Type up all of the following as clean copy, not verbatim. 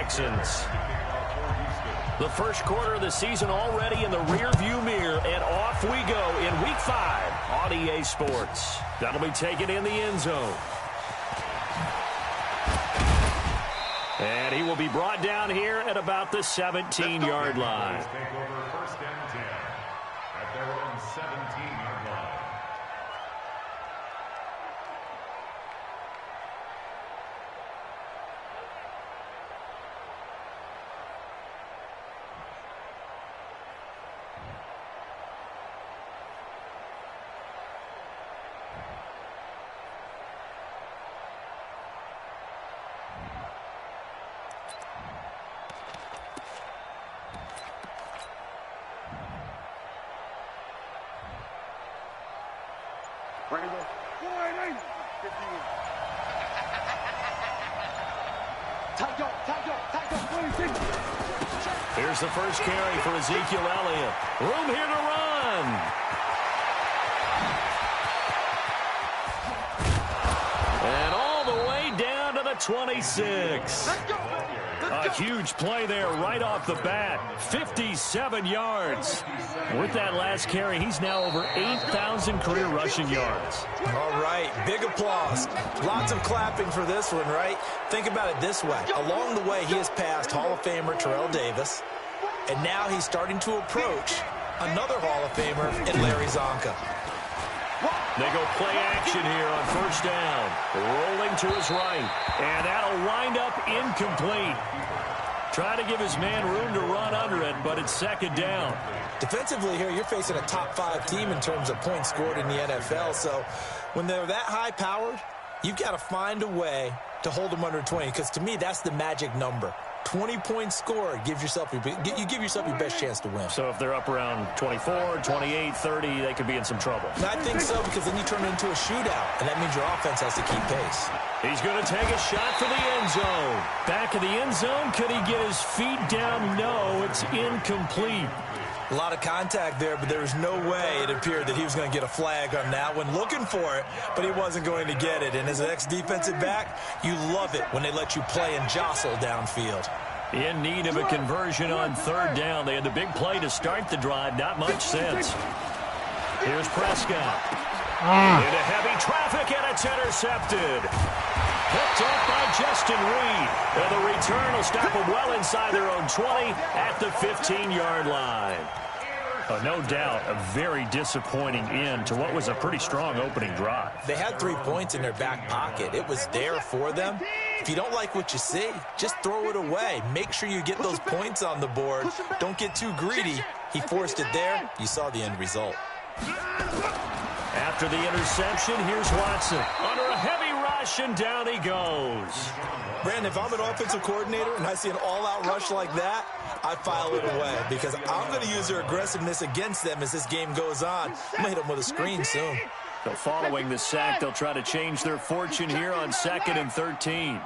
Texans. The first quarter of the season already in the rearview mirror, and off we go in Week 5 on EA Sports. That'll be taken in the end zone. And he will be brought down here at about the 17-yard line. Take over first and 10 at their own 17-yard line. Here's the first carry for Ezekiel Elliott. Room here to run. And all the way down to the 26. A huge play there right off the bat. 57 yards. With that last carry, he's now over 8,000 career rushing yards. All right, big applause. Lots of clapping for this one, right? Think about it this way. Along the way, he has passed Hall of Famer Terrell Davis, and now he's starting to approach another Hall of Famer in Larry Zonka. They go play action here on first down. Rolling to his right. And that'll wind up incomplete. Trying to give his man room to run under it, but it's second down. Defensively here, you're facing a top-5 team in terms of points scored in the NFL. So when they're that high-powered, you've got to find a way to hold them under 20. Because to me, that's the magic number. 20 points scored, you give yourself your best chance to win. So if they're up around 24, 28, 30, they could be in some trouble. And I think so, because then you turn it into a shootout, and that means your offense has to keep pace. He's going to take a shot for the end zone. Back of the end zone, could he get his feet down? No, it's incomplete. A lot of contact there, but there was no way it appeared that he was going to get a flag on that one. Looking for it, but he wasn't going to get it. And as an ex-defensive back, you love it when they let you play and jostle downfield. In need of a conversion on third down. They had the big play to start the drive. Not much sense. Here's Prescott. Into heavy traffic, and it's intercepted. Picked up by Justin Reed. And the return will stop them well inside their own 20 at the 15-yard line. No doubt a very disappointing end to what was a pretty strong opening drive. They had 3 points in their back pocket. It was there for them. If you don't like what you see, just throw it away. Make sure you get those points on the board. Don't get too greedy. He forced it there. You saw the end result. After the interception, here's Watson. Under a heavy rush, and down he goes. Brandon, if I'm an offensive coordinator and I see an all-out rush like that, I file it away because I'm going to use their aggressiveness against them as this game goes on. I'm going to hit them with a screen soon. So following the sack, they'll try to change their fortune here on 2nd and 13.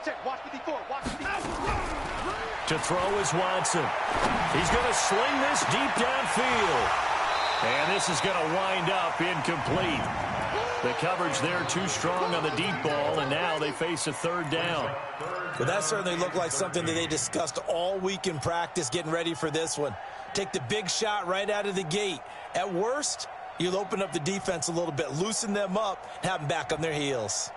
Check. Watch 54. Watch 54. To throw is Watson. He's going to sling this deep downfield. And this is going to wind up incomplete. The coverage there too strong on the deep ball, and now they face a third down. Well, that certainly looked like something that they discussed all week in practice getting ready for this one. Take the big shot right out of the gate. At worst, you'll open up the defense a little bit, loosen them up, and have them back on their heels.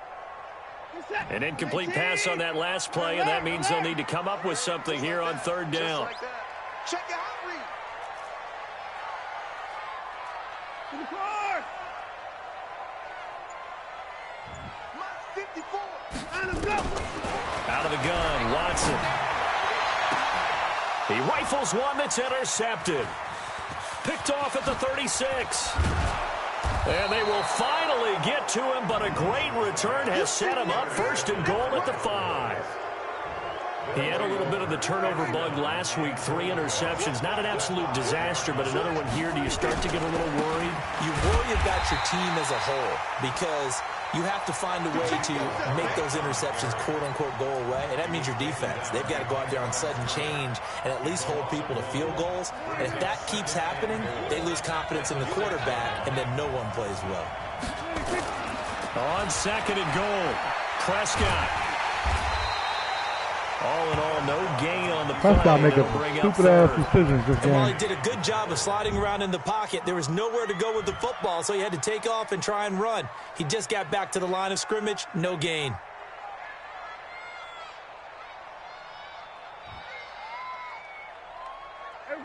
An incomplete pass on that last play, and that means they'll need to come up with something here on third down. Check your hot read. Out of the gun, Watson. He rifles one that's intercepted. Picked off at the 36. And they will finally get to him, but a great return has set him up first and goal at the 5. He had a little bit of the turnover bug last week, 3 interceptions. Not an absolute disaster, but another one here. Do you start to get a little worried? You worry about your team as a whole because you have to find a way to make those interceptions quote-unquote go away, and that means your defense. They've got to go out there on sudden change and at least hold people to field goals. And if that keeps happening, they lose confidence in the quarterback, and then no one plays well. On 2nd and goal, Prescott. All in all, no gain on the play. Prescott making stupid-ass decisions this game. And while he did a good job of sliding around in the pocket, there was nowhere to go with the football, so he had to take off and try and run. He just got back to the line of scrimmage, no gain.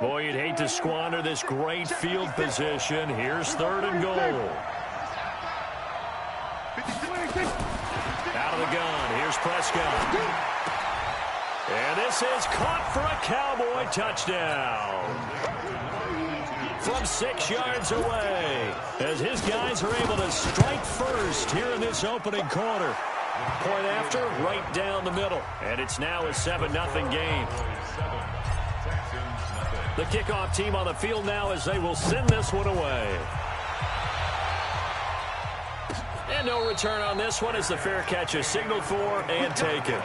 Boy, you'd hate to squander this great field position. Here's 3rd and goal. Out of the gun, here's Prescott. And this is caught for a Cowboy touchdown. From 6 yards away, as his guys are able to strike first here in this opening quarter. Point after, right down the middle. And it's now a 7-0 game. The kickoff team on the field now as they will send this one away. And no return on this one as the fair catch is signaled for and taken.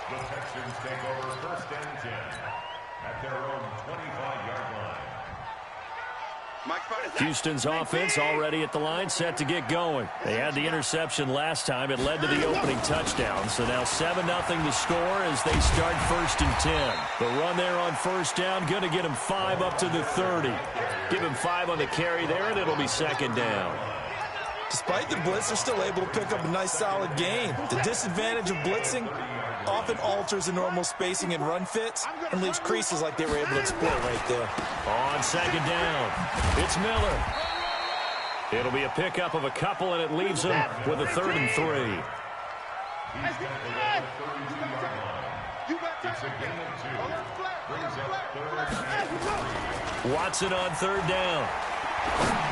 The Texans take over 1st and 10 at their own 25-yard line. Houston's offense already at the line, set to get going. They had the interception last time. It led to the opening touchdown. So now 7-0 the score as they start 1st and 10. The run there on 1st down, going to get him 5 up to the 30. Give him 5 on the carry there, and it'll be 2nd down. Despite the blitz, they're still able to pick up a nice, solid gain. The disadvantage of blitzing often alters the normal spacing and run fits and leaves creases like they were able to exploit right there. On 2nd down, it's Miller. It'll be a pickup of a couple, and it leaves him with a 3rd and 3. He's got the 32-yard line. It's a gain of 2. Brings up 3rd and 3. Watson on 3rd down.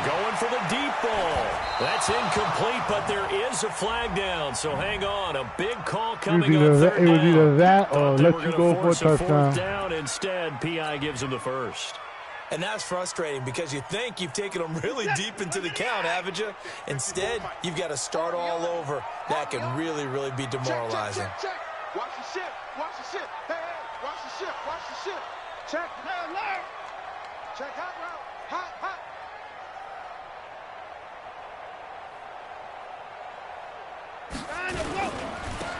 Going for the deep ball. That's incomplete, but there is a flag down, so hang on. A big call coming on 3rd down. It was either that or let you go for a touchdown. 4th down. Instead, P.I. gives him the first. And that's frustrating because you think you've taken them really deep into the count, haven't you? Instead, you've got to start all over. That can really, really be demoralizing. Check. Watch the ship. Watch the ship. Hey, watch the ship. Watch the ship. Check. Check hot route. Hot.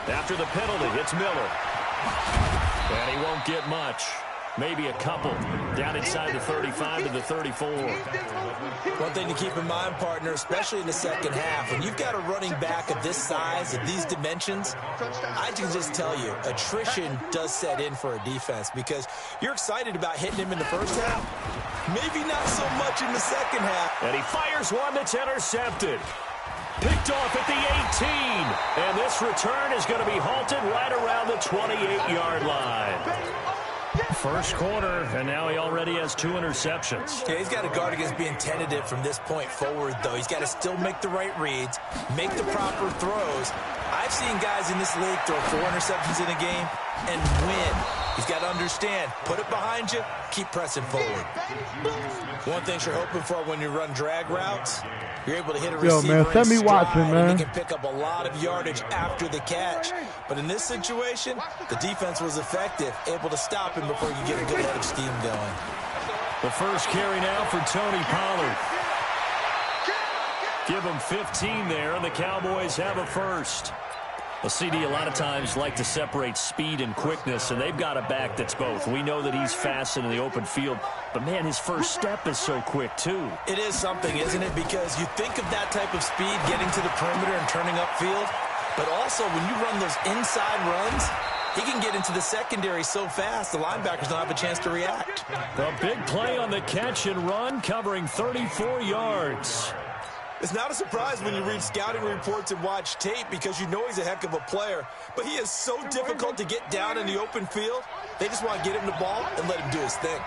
After the penalty, it's Miller. And he won't get much. Maybe a couple. Down inside the 35 to the 34. One thing to keep in mind, partner, especially in the second half, when you've got a running back of this size, of these dimensions, I can just tell you, attrition does set in for a defense because you're excited about hitting him in the first half. Maybe not so much in the second half. And he fires one that's intercepted. Picked off at the 18. And this return is going to be halted right around the 28-yard line. First quarter, and now he already has 2 interceptions. Yeah, he's got to guard against being tentative from this point forward, though. He's got to still make the right reads, make the proper throws. I've seen guys in this league throw 4 interceptions in a game and win. He's got to understand, put it behind you, keep pressing forward. One thing you're hoping for when you run drag routes, you're able to hit a receiver in stride, and he can pick up a lot of yardage after the catch. But in this situation, the defense was effective, able to stop him before you get a good head of steam going. The first carry now for Tony Pollard. Give him 15 there, and the Cowboys have a first. Well, CD, a lot of times like to separate speed and quickness, and they've got a back that's both. We know that he's fast in the open field, but, man, his first step is so quick, too. It is something, isn't it? Because you think of that type of speed getting to the perimeter and turning upfield, but also when you run those inside runs, he can get into the secondary so fast, the linebackers don't have a chance to react. A big play on the catch and run, covering 34 yards. It's not a surprise when you read scouting reports and watch tape because you know he's a heck of a player. But he is so difficult to get down in the open field. They just want to get him the ball and let him do his thing.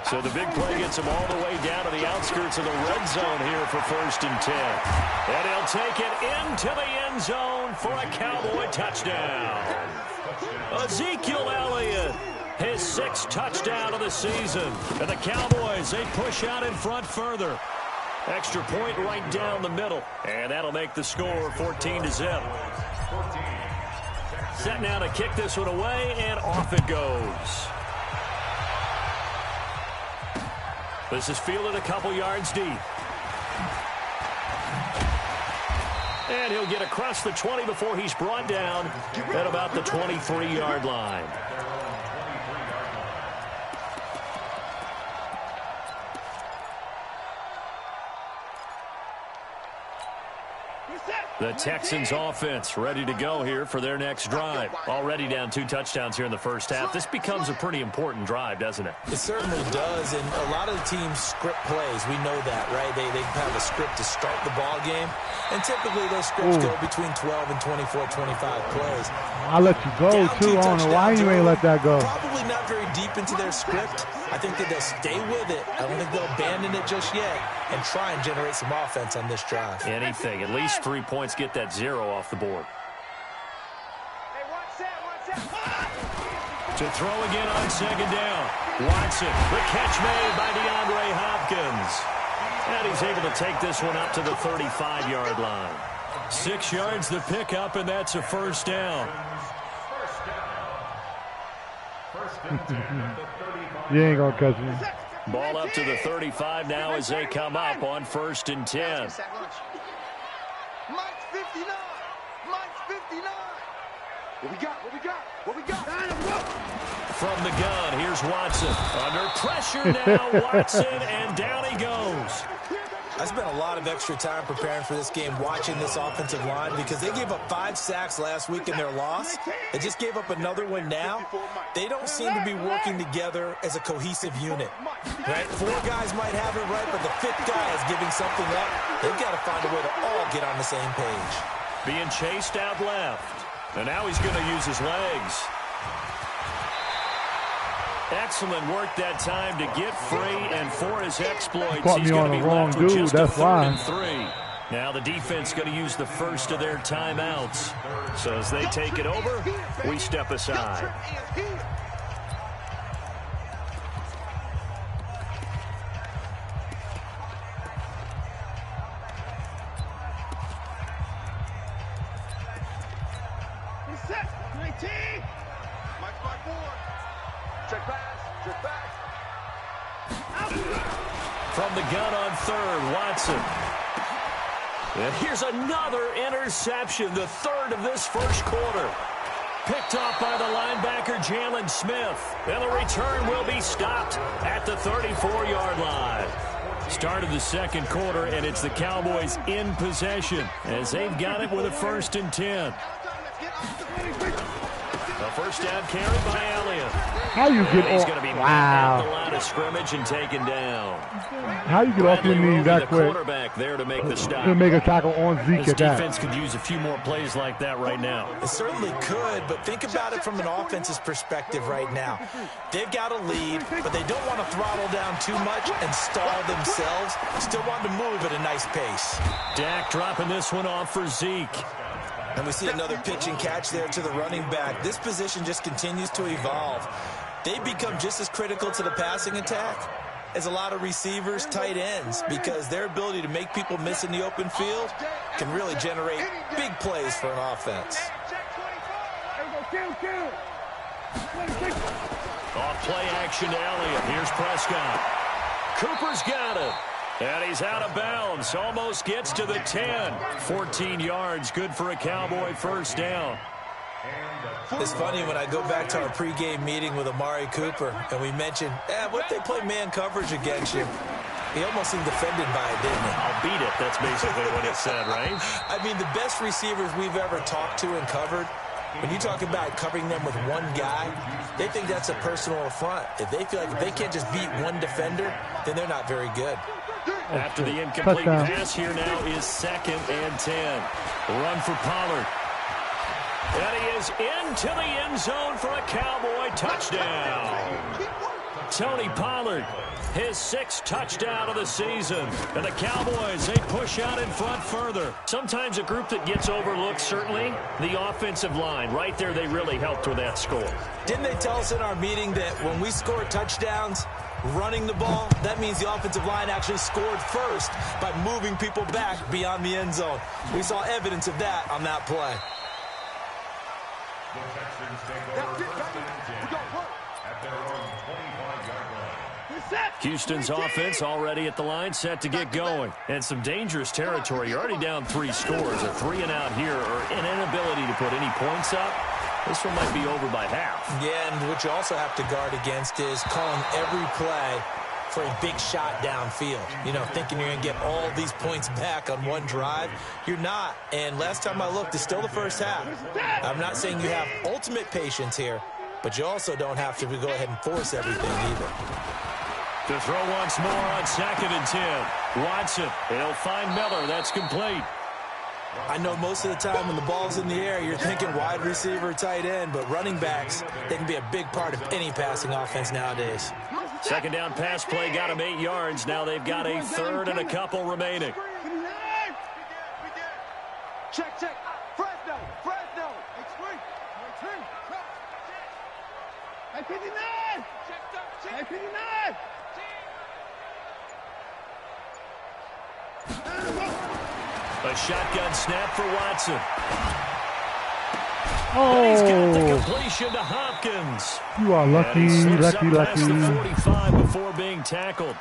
So the big play gets him all the way down to the outskirts of the red zone here for 1st and 10. And he'll take it into the end zone for a Cowboy touchdown. Ezekiel Elliott, his 6th touchdown of the season. And the Cowboys, they push out in front further. Extra point right down the middle. And that'll make the score 14-0. Set now to kick this one away, and off it goes. This is fielded a couple yards deep. And he'll get across the 20 before he's brought down at about the 23-yard line. The Texans offense ready to go here for their next drive. Already down 2 touchdowns here in the first half. This becomes a pretty important drive, doesn't it? It certainly does, and a lot of the teams script plays. We know that, right? They have a script to start the ball game, and typically those scripts go between 12 and 24, 25 plays. I'll let you go, too. I don't know why you ain't let that go. Probably not very deep into their script. I think that they'll stay with it. I don't think they'll abandon it just yet and try and generate some offense on this drive. Anything. At least 3 points. Get that 0 off the board. To throw again on second down. Watson, the catch made by DeAndre Hopkins. And he's able to take this one up to the 35-yard line. 6 yards the pickup, and that's a first down. You ain't going to catch me. Ball up to the 35 now as they come up on 1st and 10. Mike's 59. Mike's 59. What we got? What we got? What we got? From the gun, here's Watson. Under pressure now, Watson, and down he goes. I spent a lot of extra time preparing for this game, watching this offensive line, because they gave up 5 sacks last week in their loss. They just gave up another one now. They don't seem to be working together as a cohesive unit, right? 4 guys might have it right, but the 5th guy is giving something up. They've got to find a way to all get on the same page. Being chased out left. And now he's going to use his legs. Excellent work that time to get free, and for his exploits, he's going to be left with just a 3rd and 3. Now the defense going to use the first of their timeouts. So as they take it over, we step aside. From the gun on 3rd, Watson. And here's another interception, the 3rd of this first quarter. Picked off by the linebacker, Jalen Smith. And the return will be stopped at the 34-yard line. Start of the 2nd quarter, and it's the Cowboys in possession as they've got it with a 1st and 10. A first down carry by Elliott. How you get He's off? going to be Wow. at the line of scrimmage and taken down. How you get off your knees that quick? Quarterback there to make the stop. To make a tackle on Zeke This at that. defense could use a few more plays like that right now. It certainly could, but think about it from an offense's perspective right now. They've got a lead, but they don't want to throttle down too much and stall themselves. Still want to move at a nice pace. Dak dropping this one off for Zeke. And we see another pitch and catch there to the running back. This position just continues to evolve. They become just as critical to the passing attack as a lot of receivers, tight ends, because their ability to make people miss in the open field can really generate big plays for an offense. Off play action to Elliott. Here's Prescott. Cooper's got it. And he's out of bounds. Almost gets to the 10. 14 yards. Good for a Cowboy first down. It's funny when I go back to our pregame meeting with Amari Cooper and we mentioned, what if they play man coverage against you? He almost seemed offended by it, didn't he? I'll beat it. That's basically what it said, right? I mean, the best receivers we've ever talked to and covered, when you talk about covering them with one guy, they think that's a personal affront. If they feel like if they can't just beat one defender, then they're not very good. After the incomplete pass, here now is 2nd and 10. Run for Pollard. And he is into the end zone for a Cowboy touchdown. Tony Pollard, his 6th touchdown of the season. And the Cowboys, they push out in front further. Sometimes a group that gets overlooked, certainly, the offensive line. Right there, they really helped with that score. Didn't they tell us in our meeting that when we score touchdowns, running the ball, that means the offensive line actually scored first by moving people back beyond the end zone. We saw evidence of that on that play. The Texans take over first and 10 at their own 25-yard line. Houston's offense already at the line, set to get going. And some dangerous territory. You're already down 3 scores. A 3 and out here, or an inability to put any points up. This one might be over by half. Yeah, and what you also have to guard against is calling every play for a big shot downfield. You know, thinking you're going to get all these points back on one drive. You're not. And last time I looked, it's still the first half. I'm not saying you have ultimate patience here, but you also don't have to go ahead and force everything either. To throw once more on 2nd and 10. Watson, he'll find Miller. That's complete. I know most of the time when the ball's in the air, you're thinking wide receiver, tight end, but running backs, they can be a big part of any passing offense nowadays. 2nd down pass play got him 8 yards. Now they've got a 3rd and a couple remaining. Check. Fresno. Hey, 59. Hey, 59. A shotgun snap for Watson. Oh, And he's got the completion to Hopkins. You are lucky, And he slips up lucky. past the 45 before being tackled.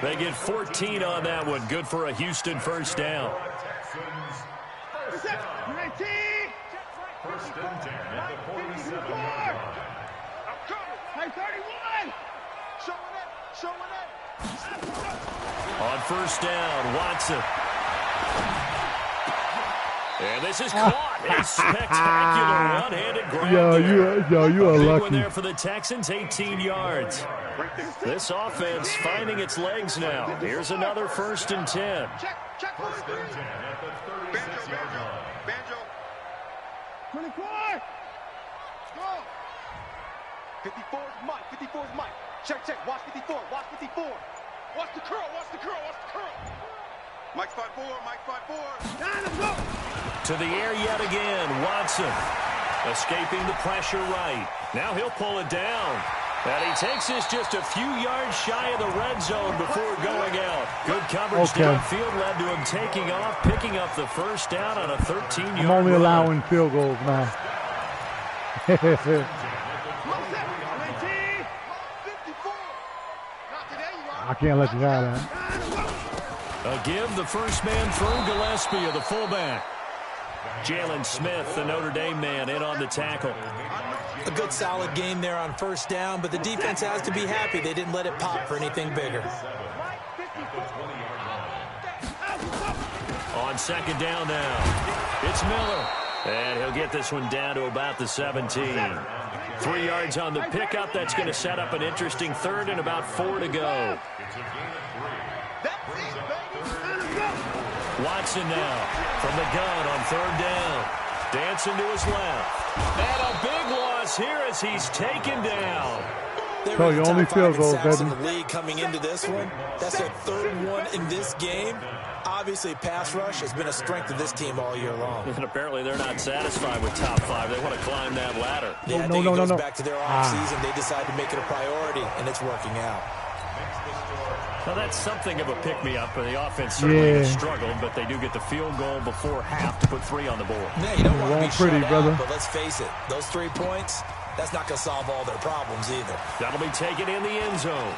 They get 14 on that one. Good for a Houston first down. First and 10 at the 47-yard line. Hey, 31. Showing it. On first down, Watson. And this is caught. A spectacular one-handed grab there. You are Big lucky. one there for the Texans, 18 yards. This offense finding its legs now. Here's another 1st and 10. Check. First and 10 at the 36-yard line. Banjo. 24. Go. 54 is Mike. Check. Watch 54. Watch the curl. Mike's 5'4". Down and go. To the air yet again, Watson. Escaping the pressure right. Now he'll pull it down. And he takes this just a few yards shy of the red zone before going out. Good coverage downfield led to him taking off, picking up the first down on a 13-yard I'm only run. allowing field goals now. 54. I can't let you have that. A give, the first man through, Gillespie of the fullback. Jalen Smith, the Notre Dame man, in on the tackle. A good solid game there on first down, but the defense has to be happy they didn't let it pop for anything bigger. On 2nd down now, it's Miller. And he'll get this one down to about the 17. 3 yards on the pickup. That's going to set up an interesting 3rd and about 4 to go. Watson now from the gun on 3rd down. Dancing to his left. And a big loss here as he's taken down. So you only field goals, in baby. the league coming into this one. That's their 3rd one in this game. Obviously, pass rush has been a strength of this team all year long. And apparently they're not satisfied with top 5. They want to climb that ladder. Yeah, I think it goes back to their offseason. They decided to make it a priority, and it's working out. Well, that's something of a pick-me-up. The offense certainly has struggled, but they do get the field goal before half to put 3 on the board. Yeah, you don't want to be pretty, shut brother. out, but let's face it, those 3 points, that's not going to solve all their problems either. That'll be taken in the end zone.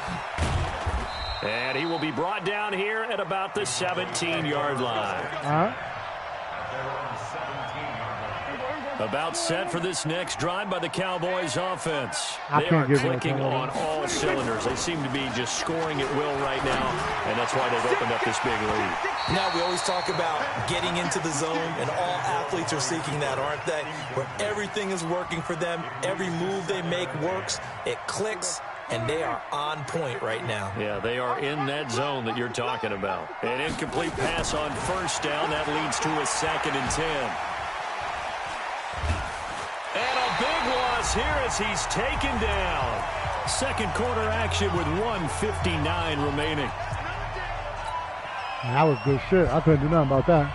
And he will be brought down here at about the 17-yard line. About set for this next drive by the Cowboys offense. They are clicking on all cylinders. They seem to be just scoring at will right now, and that's why they've opened up this big lead. Now, we always talk about getting into the zone, and all athletes are seeking that, aren't they? Where everything is working for them, every move they make works, it clicks, and they are on point right now. Yeah, they are in that zone that you're talking about. An incomplete pass on first down. That leads to a 2nd and 10. And a big loss here as he's taken down. 2nd quarter action with 1:59 remaining. That was good shit. I couldn't do nothing about that.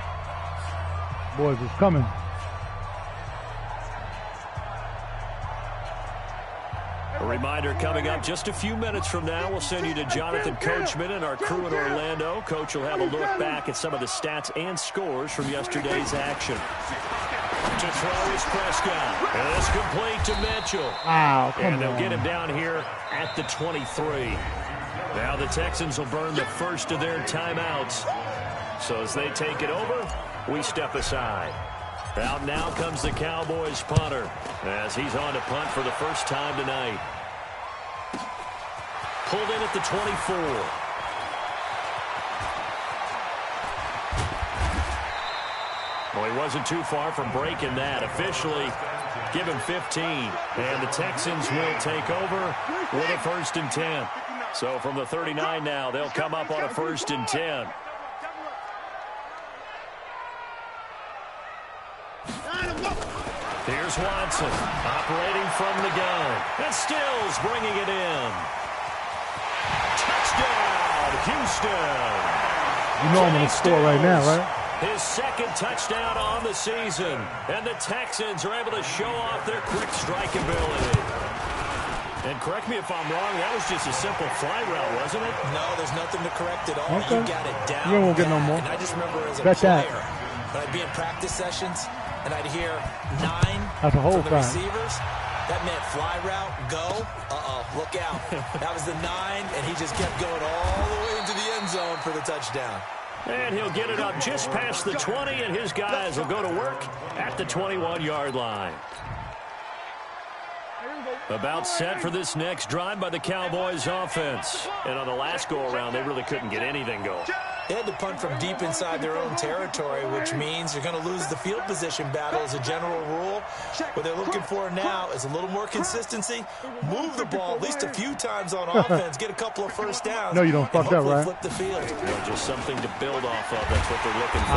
Boys was coming. Reminder coming up just a few minutes from now. We'll send you to Jonathan Coachman and our crew in Orlando. Coach will have a look back at some of the stats and scores from yesterday's action. To throw is Prescott. And it's complete to Mitchell. Wow, and they'll get him down here at the 23. Now the Texans will burn the first of their timeouts. So as they take it over, we step aside. Out now comes the Cowboys punter as he's on to punt for the first time tonight. Pulled in at the 24. Well, he wasn't too far from breaking that. Officially, give him 15. And the Texans will take over with a 1st and 10. So from the 39 now, they'll come up on a 1st and 10. Here's Watson, operating from the gun. And Stills bringing it in. Touchdown, Houston. You know I'm going to score right now, right? His 2nd touchdown on the season. And the Texans are able to show off their quick strike ability. And correct me if I'm wrong, that was just a simple fly route, wasn't it? No, there's nothing to correct at all. Okay. You got it down. You won't get no more. And I just remember as a Bet player, that. when I'd be in practice sessions, and I'd hear 9 That's a whole from the time. receivers. That meant fly route, go. Look out. That was the 9, and he just kept going all the way into the end zone for the touchdown. And he'll get it up just past the 20, and his guys will go to work at the 21-yard line. About set for this next drive by the Cowboys offense. And on the last go-around, they really couldn't get anything going. They had to punt from deep inside their own territory, which means you're going to lose the field position battle as a general rule. What they're looking for now is a little more consistency. Move the ball at least a few times on offense. Get a couple of first downs. No, you don't fuck that, right? Flip the field. Well, just something to build off of. That's what they're looking for.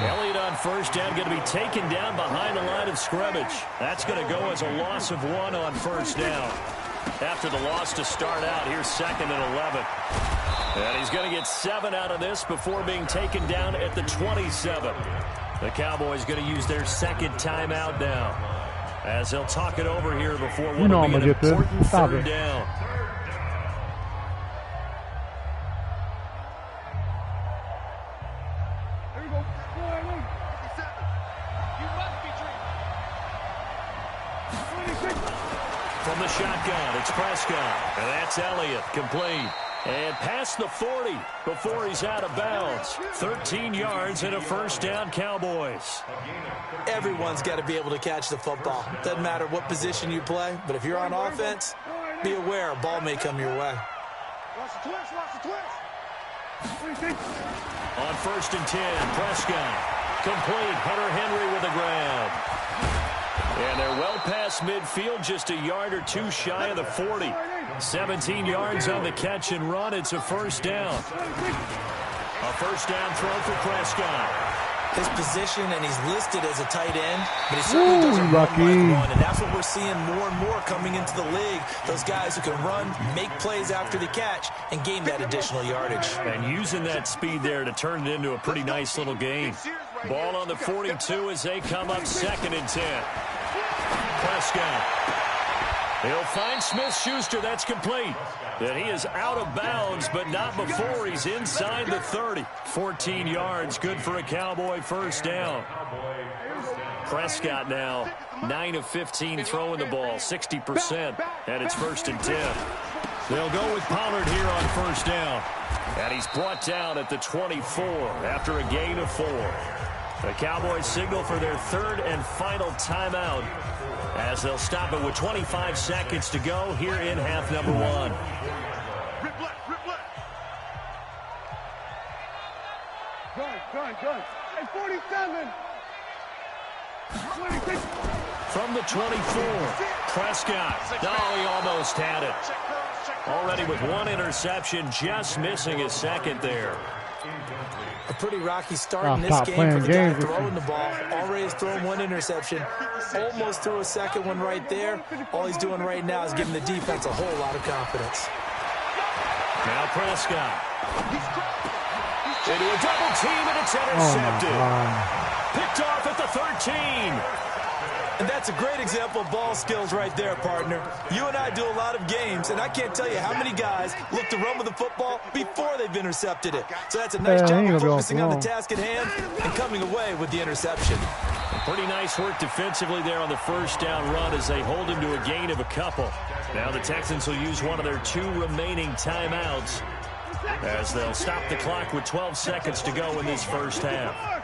Elliott on 1st down, going to be taken down behind the line of scrimmage. That's going to go as a loss of 1 on 1st down. After the loss to start out, here's 2nd and 11. And he's going to get 7 out of this before being taken down at the 27. The Cowboys going to use their 2nd timeout now, as they'll talk it over here before what will be an important 3rd down. From the shotgun, it's Prescott, and that's Elliott, complete. And past the 40 before he's out of bounds. 13 yards and a 1st down, Cowboys. Everyone's got to be able to catch the football. Doesn't matter what position you play, but if you're on offense, be aware a ball may come your way. Watch the twist, watch the twist. On 1st and 10, Prescott. Complete, Hunter Henry with a grab. And they're well past midfield, just a yard or 2 shy of the 40. 17 yards on the catch and run. It's a 1st down. A 1st down throw for Prescott. His position, and he's listed as a tight end, but he certainly doesn't run like one, and that's what we're seeing more and more coming into the league. Those guys who can run, make plays after the catch, and gain that additional yardage. And using that speed there to turn it into a pretty nice little game. Ball on the 42 as they come up 2nd and 10. Prescott. He'll find Smith-Schuster. That's complete. And he is out of bounds, but not before he's inside the 30. 14 yards, good for a Cowboy 1st down. Prescott now 9 of 15 throwing the ball, 60%, and it's 1st and 10. They'll go with Pollard here on 1st down. And he's brought down at the 24 after a gain of 4. The Cowboys signal for their 3rd and final timeout, as they'll stop it with 25 seconds to go here in half number 1. Rip left, rip left. Good. Hey, 47. 26. From the 24, Prescott. Oh, he almost had it. Already with 1 interception, just missing his 2nd there. A pretty rocky start in this game for the guy throwing the ball. Already has thrown 1 interception. Almost threw a 2nd one right there. All he's doing right now is giving the defense a whole lot of confidence. Now Prescott. Into a double team, and it's intercepted. Picked off at the 13. And that's a great example of ball skills right there, partner. You and I do a lot of games, and I can't tell you how many guys look to run with the football before they've intercepted it. So that's a nice job of focusing on the task at hand and coming away with the interception. Pretty nice work defensively there on the first down run as they hold him to a gain of a couple. Now the Texans will use one of their 2 remaining timeouts as they'll stop the clock with 12 seconds to go in this first half.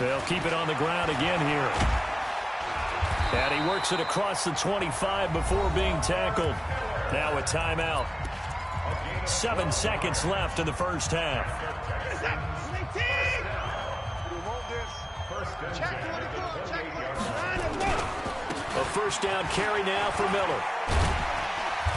They'll keep it on the ground again here. And he works it across the 25 before being tackled. Now a timeout. 7 seconds left in the first half. A first down carry now for Miller.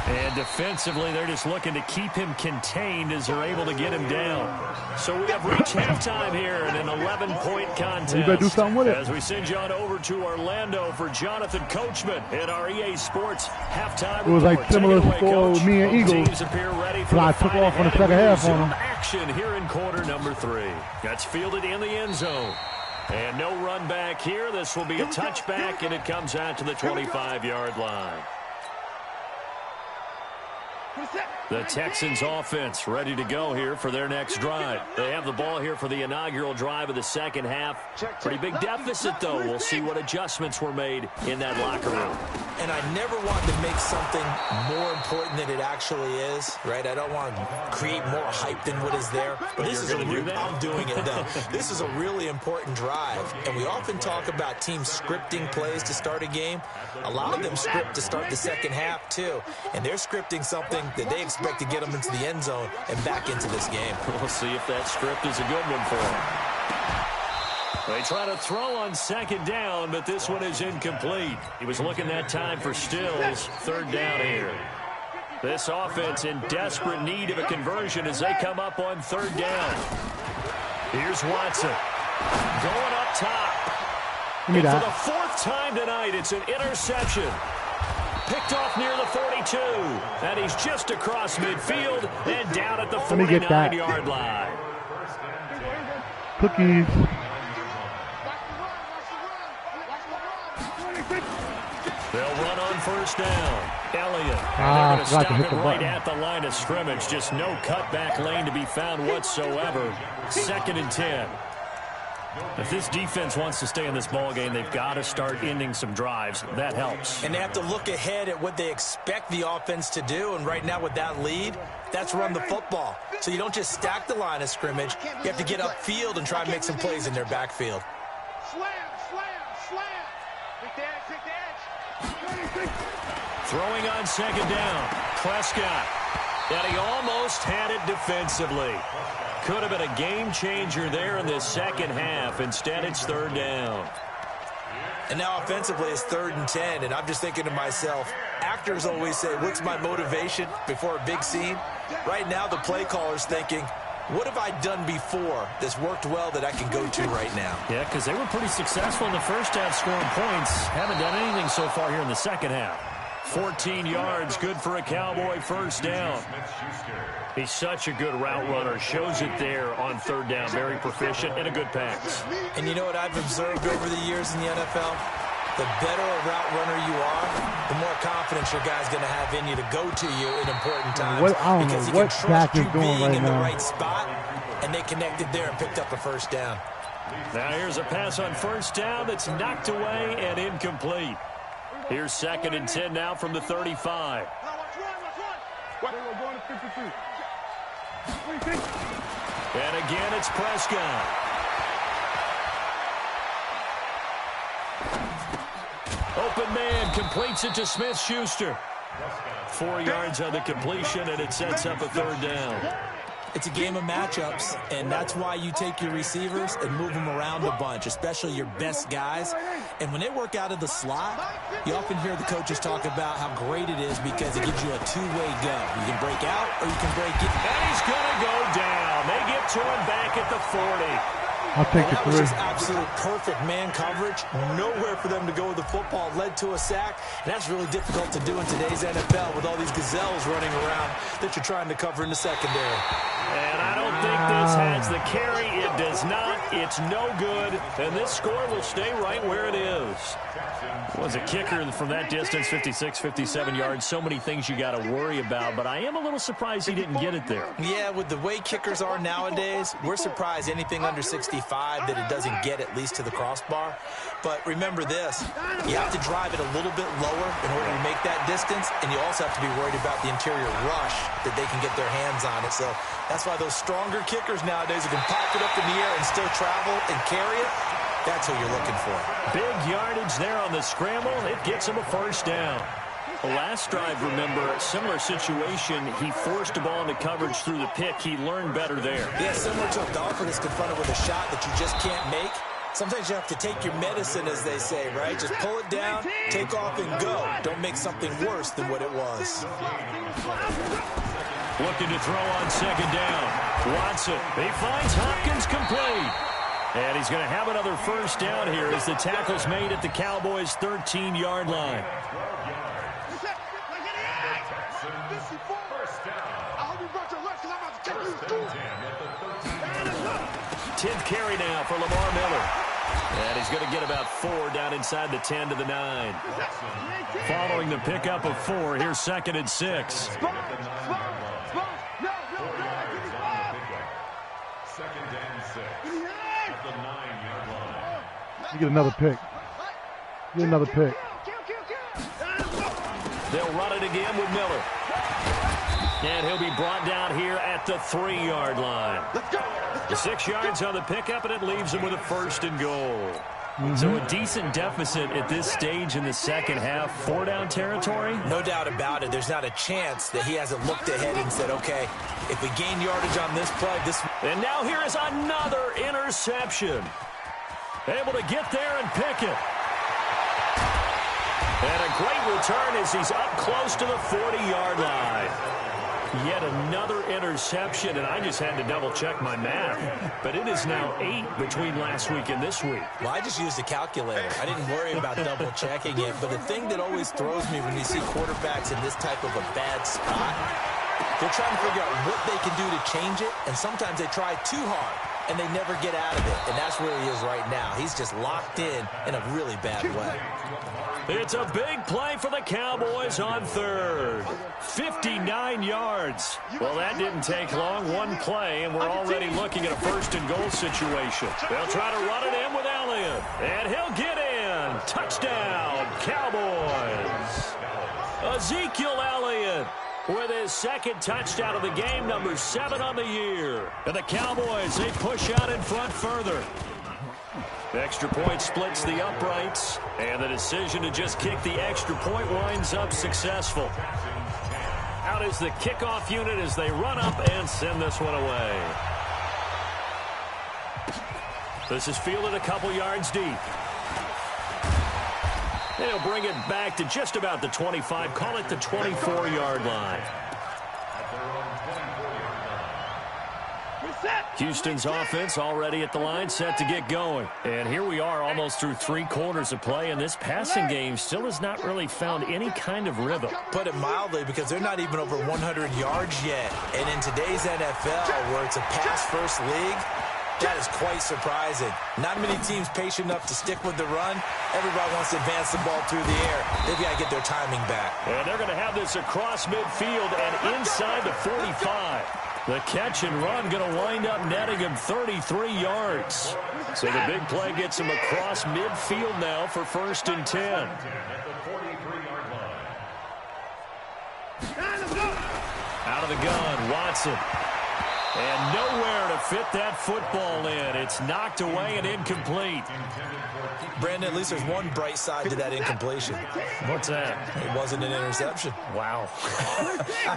And defensively, they're just looking to keep him contained as they're able to get him down. So we have reached halftime here in an 11-point contest. You better do something with it. As we send you on over to Orlando for Jonathan Coachman in our EA Sports halftime. It was like similar for me and Eagles. Teams appear ready for I took off on the second half on them. Action here in quarter number 3. That's fielded in the end zone. And no run back here. This will be a touchback, and it comes out to the 25-yard line. The Texans offense ready to go here for their next drive. They have the ball here for the inaugural drive of the second half. Pretty big deficit, though. We'll see what adjustments were made in that locker room. And I never want to make something more important than it actually is, right? I don't want to create more hype than what is there. But this is I'm doing it, though. This is a really important drive. And we often talk about teams scripting plays to start a game. A lot of them script to start the second half, too. And they're scripting something that they expect to get them into the end zone and back into this game. We'll see if that script is a good one for them. They try to throw on second down, but this one is incomplete. He was looking that time for Stills. Third down here. This offense in desperate need of a conversion as they come up on third down. Here's Watson. Going up top. Give me that. For the 4th time tonight, it's an interception. Picked off near the 42. And he's just across midfield and down at the 49-yard line. Cookies. They'll run on first down. Elliott. They're going to stop it right at the line of scrimmage. Just no cutback lane to be found whatsoever. 2nd and 10. If this defense wants to stay in this ball game, they've got to start ending some drives. That helps. And they have to look ahead at what they expect the offense to do. And right now with that lead, that's run the football. So you don't just stack the line of scrimmage. You have to get upfield and try and make some plays in their backfield. Slam, slam, slam. Take the edge. Throwing on second down. Prescott. And he almost had it defensively. Could have been a game changer there in the second half. Instead, it's third down. And now offensively, it's 3rd and 10. And I'm just thinking to myself, actors always say, what's my motivation before a big scene? Right now, the play caller's thinking, what have I done before that's worked well that I can go to right now? Yeah, because they were pretty successful in the first half scoring points. Haven't done anything so far here in the second half. 14 yards, good for a Cowboy first down. He's such a good route runner. Shows it there on third down. Very proficient and a good pass. And you know what I've observed over the years in the NFL? The better a route runner you are, the more confidence your guy's going to have in you to go to you in important times. I don't know what Dak is doing right in the now. right spot, and they connected there and picked up a first down. Now here's a pass on first down that's knocked away and incomplete. Here's 2nd and 10 now from the 35. And again, it's Prescott. Open man completes it to Smith-Schuster. 4 yards on the completion, and it sets up a third down. It's a game of matchups, and that's why you take your receivers and move them around a bunch, especially your best guys. And when they work out of the slot, you often hear the coaches talk about how great it is because it gives you a two-way go. You can break out or you can break in. And he's going to go down. They get to him back at the 40. I'll take the That was 3. just absolute perfect man coverage. Nowhere for them to go with the football. Led to a sack. And that's really difficult to do in today's NFL with all these gazelles running around that you're trying to cover in the secondary. And I don't think this has the carry. It does does not. It's no good, and this score will stay right where it is. Was a kicker from that distance, 56, 57 yards. So many things you got to worry about, but I am a little surprised he didn't get it there. Yeah, with the way kickers are nowadays, we're surprised anything under 65 that it doesn't get at least to the crossbar. But remember this, you have to drive it a little bit lower in order to make that distance, and you also have to be worried about the interior rush that they can get their hands on it. So that's why those stronger kickers nowadays who can pop it up in the air and still travel and carry it, that's who you're looking for. Big yardage there on the scramble. It gets him a first down. The last drive, remember, similar situation. He forced the ball into coverage through the pick. He learned better there. Yeah, similar to a golfer that's confronted with a shot that you just can't make. Sometimes you have to take your medicine, as they say, right? Just pull it down, take off, and go. Don't make something worse than what it was. Looking to throw on second down. Watson, he finds Hopkins complete. And he's going to have another first down here as the tackle's made at the Cowboys' 13-yard line. 10th carry now for Lamar Miller. And he's going to get about 4 down inside the 10 to the 9. Following the pickup of 4, here's 2nd and 6. 2nd and 6 at the 9-yard line. You get another pick. Get another pick. They'll run it again with Miller. And he'll be brought down here at the 3-yard line. The 6 yards on the pickup, and it leaves him with a 1st and goal. So a decent deficit at this stage in the second half. 4-down territory? No doubt about it. There's not a chance that he hasn't looked ahead and said, okay, if we gain yardage on this play, this... And now here is another interception. Able to get there and pick it. And a great return as he's up close to the 40-yard line. Yet another interception, and I just had to double-check my math. But it is now 8 between last week and this week. Well, I just used a calculator. I didn't worry about double-checking it. But the thing that always throws me when you see quarterbacks in this type of a bad spot, they're trying to figure out what they can do to change it, and sometimes they try too hard, and they never get out of it. And that's where he is right now. He's just locked in a really bad way. It's a big play for the Cowboys on 3rd. 59 yards. Well, that didn't take long. One play, and we're already looking at a 1st and goal situation. They'll try to run it in with Elliott. And he'll get in. Touchdown, Cowboys. Ezekiel Elliott with his 2nd touchdown of the game, number 7 on the year. And the Cowboys, they push out in front further. The extra point splits the uprights, and the decision to just kick the extra point winds up successful. Out is the kickoff unit as they run up and send this one away. This is fielded a couple yards deep. They'll bring it back to just about the 25, call it the 24-yard line. Houston's offense already at the line, set to get going. And here we are almost through 3 quarters of play, and this passing game still has not really found any kind of rhythm. Put it mildly, because they're not even over 100 yards yet. And in today's NFL, where it's a pass-first league, that is quite surprising. Not many teams patient enough to stick with the run. Everybody wants to advance the ball through the air. They've got to get their timing back. And they're going to have this across midfield and inside the 45. The catch and run going to wind up netting him 33 yards. So the big play gets him across midfield now for 1st and 10. Out of the gun, Watson. And nowhere to fit that football in. It's knocked away and incomplete. Brandon, at least there's one bright side to that incompletion. What's that? It wasn't an interception. Wow.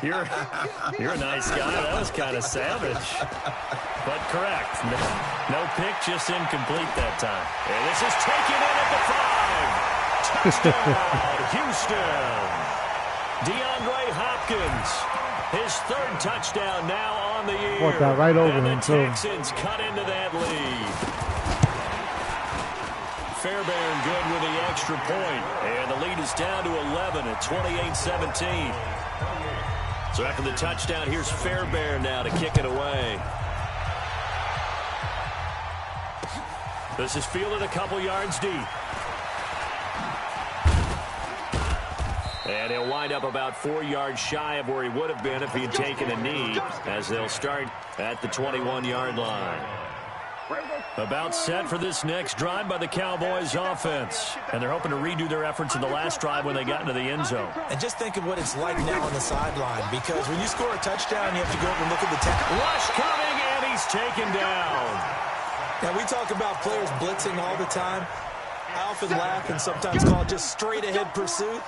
You're a nice guy. That was kind of savage. But correct. No pick, just incomplete that time. And this is taken in at the 5. Touchdown, Houston. DeAndre Hopkins. His 3rd touchdown now on the year. Caught that right over and him, the too. Texans cut into that lead. Fairbairn good with the extra point. And the lead is down to 11 at 28-17. So after the touchdown, here's Fairbairn now to kick it away. This is fielded a couple yards deep. And he'll wind up about 4 yards shy of where he would have been if he had taken a knee, as they'll start at the 21-yard line. About set for this next drive by the Cowboys offense. And they're hoping to redo their efforts in the last drive when they got into the end zone. And just think of what it's like now on the sideline, because when you score a touchdown, you have to go over and look at the tackle. Rush coming, and he's taken down. Now, we talk about players blitzing all the time. I often laugh and sometimes call it just straight-ahead pursuit.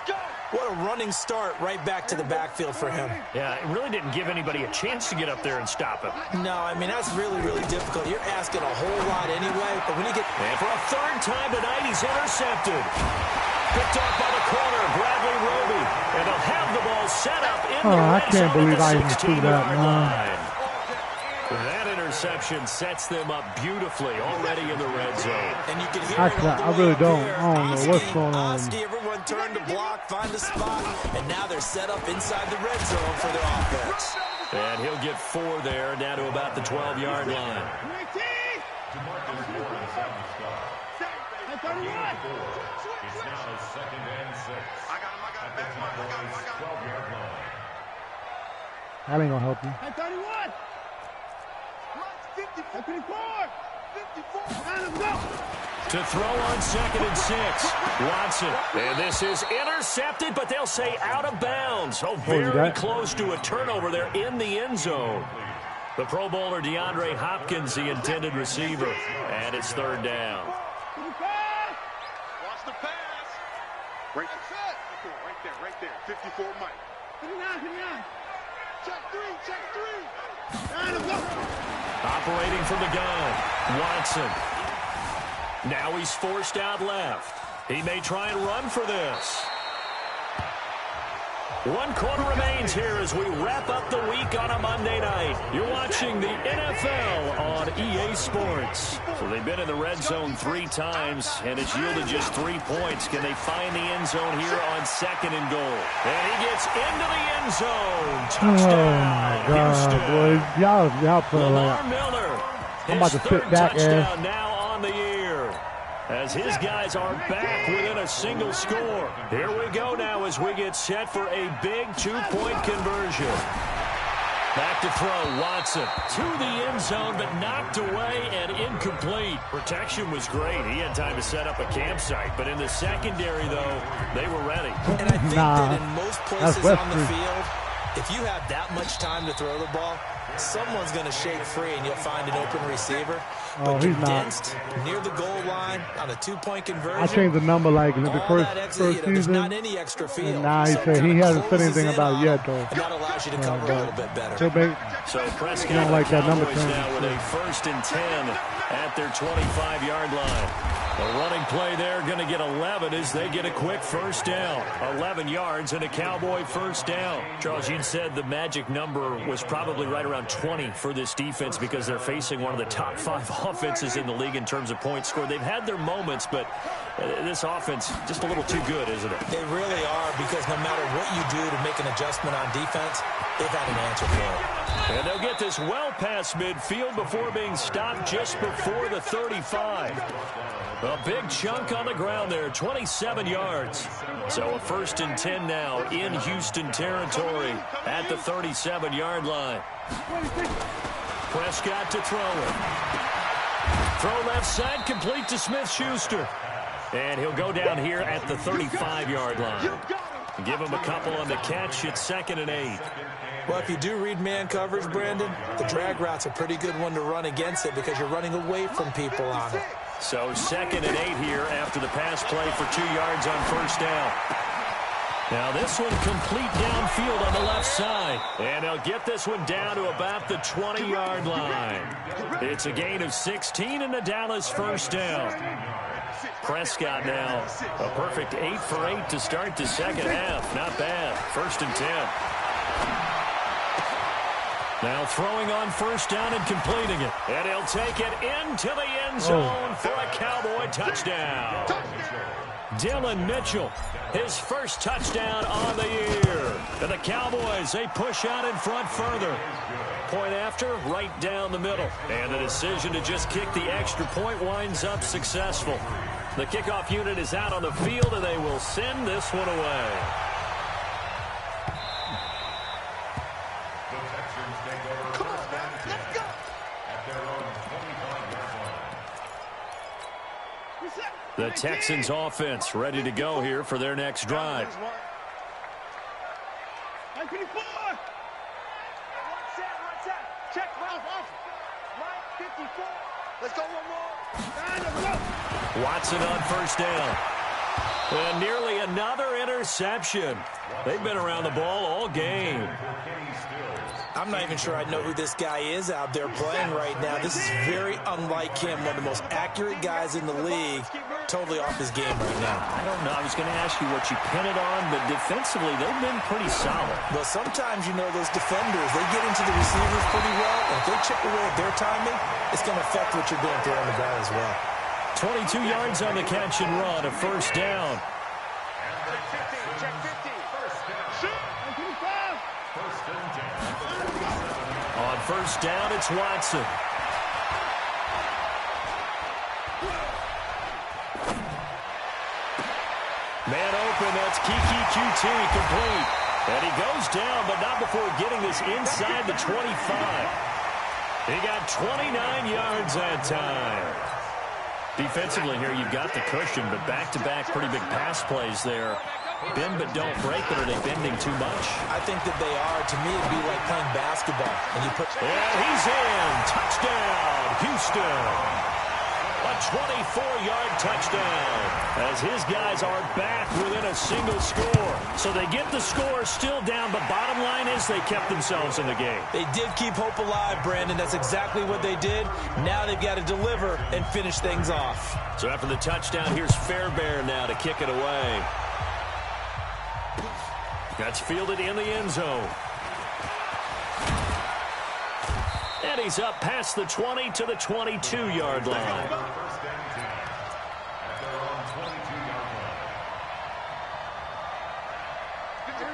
What a running start right back to the backfield for him. Yeah, it really didn't give anybody a chance to get up there and stop him. No, I mean, that's really, really difficult. You're asking a whole lot anyway, but when you get... And for a third time tonight, he's intercepted. Picked off by the corner, Bradley Roby. And they'll have the ball set up in the I red can't zone believe I at even the threw that, 16-yard man. line. That interception sets them up beautifully already in the red zone. And you can hear Actually, it all I the really way don't. there. I don't know what's going on. Oski, everyone turned to block, find a spot, and now they're set up inside the red zone for their offense. And he'll get 4 there, down to about the 12-yard line. It's now 2nd and 6. That ain't gonna help you. 31. 54. To throw on 2nd and 6. Watson. And this is intercepted, but they'll say out of bounds. Oh, very close to a turnover there in the end zone. The Pro Bowler DeAndre Hopkins, the intended receiver. And it's 3rd down. Watch the pass. Right there. 54 Mike. 59. Check 3. Operating from the gun, Watson. Now he's forced out left. He may try and run for this. 1 quarter remains here as we wrap up the week on a Monday night. You're watching the NFL on EA Sports. So they've been in the red zone 3 times, and it's yielded just 3 points. Can they find the end zone here on 2nd and goal? And he gets into the end zone. Touchdown, Houston. Boys. Y'all play Lamar like Miller. I'm about to His sit 3rd back, touchdown now on the year, as his guys are back within a single score. Here we go now as we get set for a big 2-point conversion. Back to throw, Watson to the end zone, but knocked away and incomplete. Protection was great. He had time to set up a campsite, but in the secondary, though, they were ready. And I think that in most places on the field, if you have that much time to throw the ball, someone's going to shake free and you'll find an open receiver. But condensed near the goal line on a 2-point conversion. I changed the number like in the first there's season. not any extra field. And now he said he hasn't said anything about it yet, though. And that allows you to cover a little bit better. So Prescott don't like that number now with a 1st and 10 at their 25-yard line. The running play there going to get 11 as they get a quick 1st down. 11 yards and a Cowboy 1st down. Charles, you said the magic number was probably right around 20 for this defense because they're facing one of the top 5 offenses in the league in terms of points scored. They've had their moments, but this offense just a little too good, isn't it? They really are, because no matter what you do to make an adjustment on defense, they've had an answer for it. And they'll get this well past midfield before being stopped just before the 35. A big chunk on the ground there, 27 yards. So a 1st and 10 now in Houston territory at the 37-yard line. Prescott to throw it. Throw left side, complete to Smith-Schuster. And he'll go down here at the 35-yard line. Give him a couple on the catch. It's 2nd and 8. Well, if you do read man coverage, Brandon, the drag route's a pretty good one to run against it because you're running away from people on it. So 2nd and 8 here after the pass play for 2 yards on 1st down. Now this one complete downfield on the left side. And they'll get this one down to about the 20-yard line. It's a gain of 16 and the Dallas 1st down. Prescott now a perfect 8 for 8 to start the 2nd half. Not bad. 1st and 10. Now throwing on 1st down and completing it. And he'll take it into the end zone for a Cowboy touchdown. Dillon Mitchell, his first touchdown on the year. And the Cowboys, they push out in front further. Point after, right down the middle. And the decision to just kick the extra point winds up successful. The kickoff unit is out on the field, and they will send this one away. Come on, man. Let's go. At their own 25-yard line. The Texans offense ready to go here for their next drive. Check, off. Mike, 54. Let's go one more. Watson on first down. And nearly another interception. They've been around the ball all game. I'm not even sure I know who this guy is out there playing right now. This is very unlike him, one of the most accurate guys in the league. Totally off his game right now. I don't know. I was going to ask you what you pin it on, but defensively, they've been pretty solid. Well, sometimes, you know, those defenders, they get into the receivers pretty well, and if they chip away at their timing, it's going to affect what you're doing throwing the ball as well. 22 yards on the catch and run, a first down. Check 50. On first down, it's Watson. Man open, that's Kiki QT complete. And he goes down, but not before getting this inside the 25. He got 29 yards that time. Defensively here, you've got the cushion, but back-to-back pretty big pass plays there. Bend but don't break, but are they bending too much? I think that they are. To me, it'd be like playing basketball. And you put... And he's in. Touchdown, Houston. A 24-yard touchdown as his guys are back within a single score. So they get the score still down, but bottom line is they kept themselves in the game. They did keep hope alive, Brandon. That's exactly what they did. Now they've got to deliver and finish things off. So after the touchdown, here's Fairbairn now to kick it away. That's fielded in the end zone. And he's up past the 20 to the 22-yard line.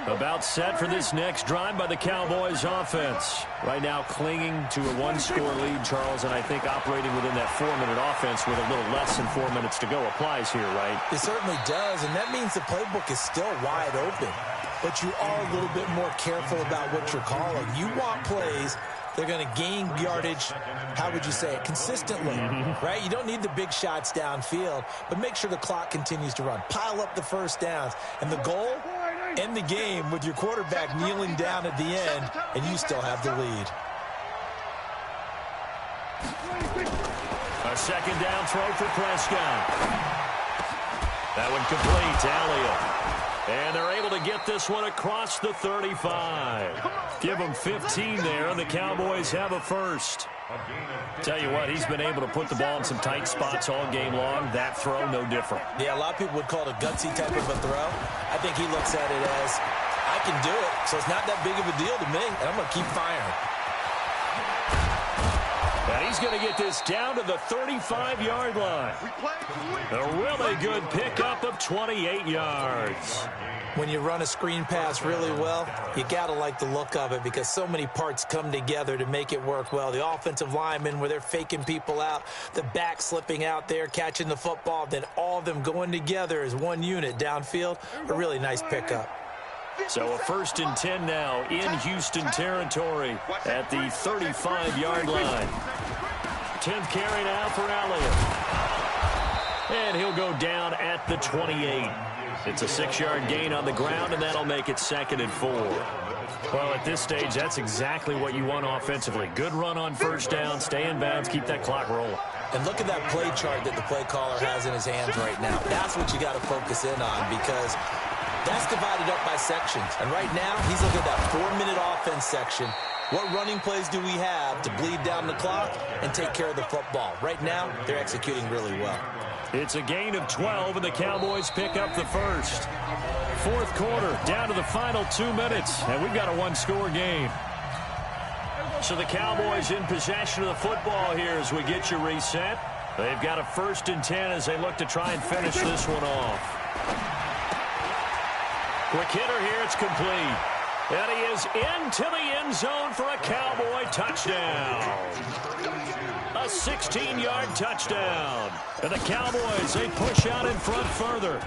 About set for this next drive by the Cowboys offense. Right now clinging to a one-score lead, Charles, and I think operating within that 4-minute offense with a little less than 4 minutes to go applies here, right? It certainly does, and that means the playbook is still wide open. But you are a little bit more careful about what you're calling. You want plays. They're going to gain yardage, how would you say it, consistently, right? You don't need the big shots downfield, but make sure the clock continues to run. Pile up the first downs. And the goal, end the game with your quarterback kneeling down at the end, and you still have the lead. A second down throw for Prescott. That one complete to Elliott. And they're able to get this one across the 35. Give them 15 there, and the Cowboys have a first. Tell you what, he's been able to put the ball in some tight spots all game long. That throw, no different. Yeah, a lot of people would call it a gutsy type of a throw. I think he looks at it as, I can do it, so it's not that big of a deal to me, and I'm going to keep firing. And he's going to get this down to the 35-yard line. A really good pickup of 28 yards. When you run a screen pass really well, you got to like the look of it because so many parts come together to make it work well. The offensive linemen, where they're faking people out, the back slipping out there, catching the football, then all of them going together as one unit downfield. A really nice pickup. So a 1st and 10 now in Houston territory at the 35-yard line. 10th carry now for Elliott. And he'll go down at the 28. It's a 6-yard gain on the ground, and that'll make it 2nd and 4. Well, at this stage, that's exactly what you want offensively. Good run on first down, stay in bounds, keep that clock rolling. And look at that play chart that the play caller has in his hands right now. That's what you got to focus in on because that's divided up by sections. And right now, he's looking at that 4-minute offense section. What running plays do we have to bleed down the clock and take care of the football? Right now, they're executing really well. It's a gain of 12, and the Cowboys pick up the first. 4th quarter, down to the final 2 minutes, and we've got a one-score game. So the Cowboys in possession of the football here as we get you reset. They've got a 1st and 10 as they look to try and finish this one off. Quick hitter here. It's complete. And he is into the end zone for a Cowboy touchdown. A 16-yard touchdown. And the Cowboys, they push out in front further.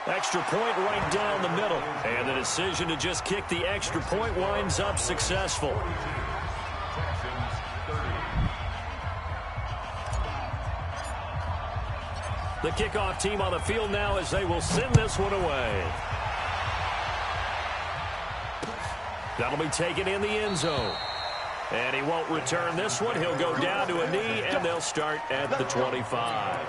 Extra point right down the middle. And the decision to just kick the extra point winds up successful. The kickoff team on the field now as they will send this one away. That'll be taken in the end zone. And he won't return this one. He'll go down to a knee, and they'll start at the 25.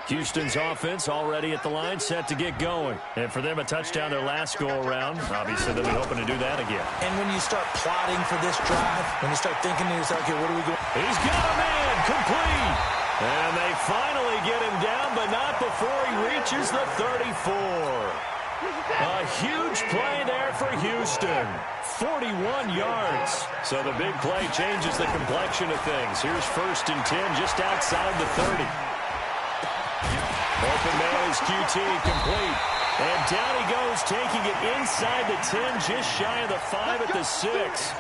Houston's offense already at the line, set to get going. And for them, a touchdown their last go-around. Obviously, they'll be hoping to do that again. And when you start plotting for this drive, when you start thinking to yourself, okay, what are we going? He's got a man, complete. And they finally get him down, but not before he reaches the 34. A huge play there for Houston. 41 yards. So the big play changes the complexion of things. Here's 1st and 10 just outside the 30. Open man is QT, complete. And down he goes, taking it inside the 10, just shy of the 5 at the 6.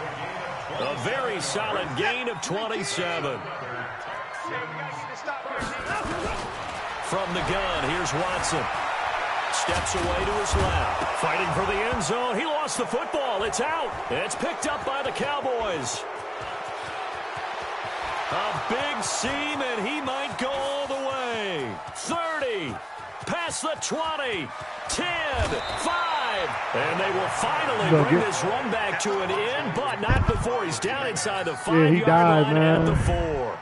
A very solid gain of 27. From the gun, here's Watson. Steps away to his left. Fighting for the end zone. He lost the football. It's out. It's picked up by the Cowboys. A big seam, and he might go all the way. 30. Past the 20. 10. 5. And they will finally bring this run back to an end, but not before he's down inside the 5-yard line at the 4.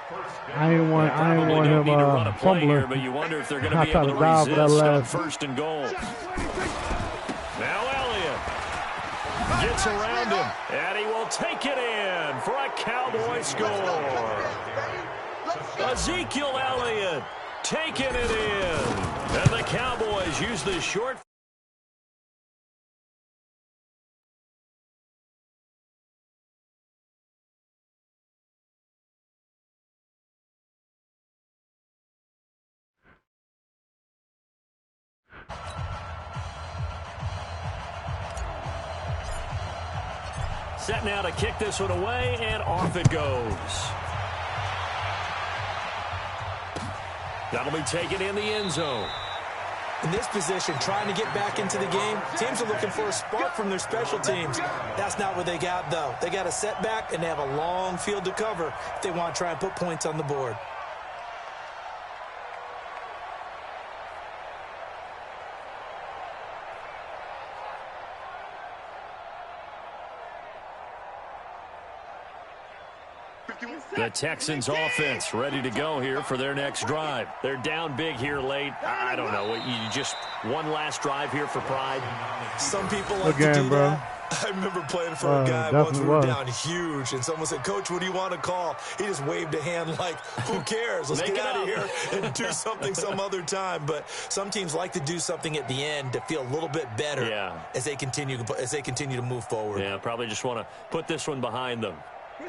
I ain't want him fumbling. But you wonder if they're going to be able to resist on 1st and goal. Now Elliott gets around him, and he will take it in for a Cowboy score. Ezekiel Elliott taking it in. And the Cowboys use the short. Set now to kick this one away, and off it goes. That'll be taken in the end zone. In this position, trying to get back into the game, teams are looking for a spark from their special teams. That's not what they got, though. They got a setback, and they have a long field to cover if they want to try and put points on the board. The Texans offense ready to go here for their next drive. They're down big here late. I don't know. You just one last drive here for pride. Some people like to do that. I remember playing for a guy once we were down huge, and someone said, "Coach, what do you want to call?" He just waved a hand like, who cares? Let's get out of here and do something some other time. But some teams like to do something at the end to feel a little bit better as they continue to move forward. Yeah, probably just want to put this one behind them.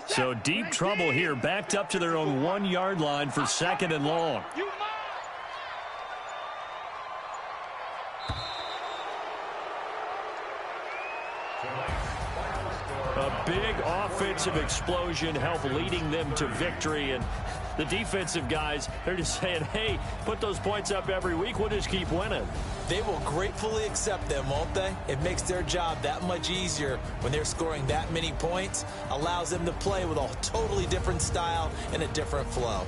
So deep trouble here, backed up to their own 1-yard line for 2nd and long. A big offensive explosion helped leading them to victory, and the defensive guys, they're just saying, hey, put those points up every week, we'll just keep winning. They will gratefully accept them, won't they? It makes their job that much easier when they're scoring that many points, allows them to play with a totally different style and a different flow.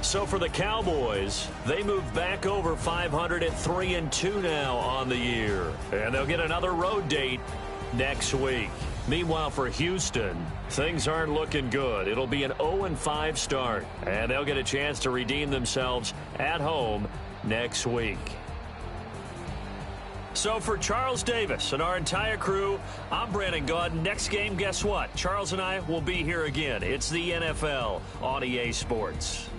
So for the Cowboys, they move back over 500 at 3-2 now on the year. And they'll get another road date next week. Meanwhile, for Houston, things aren't looking good. It'll be an 0-5 start, and they'll get a chance to redeem themselves at home next week. So for Charles Davis and our entire crew, I'm Brandon Gaudin. Next game, guess what? Charles and I will be here again. It's the NFL on EA Sports.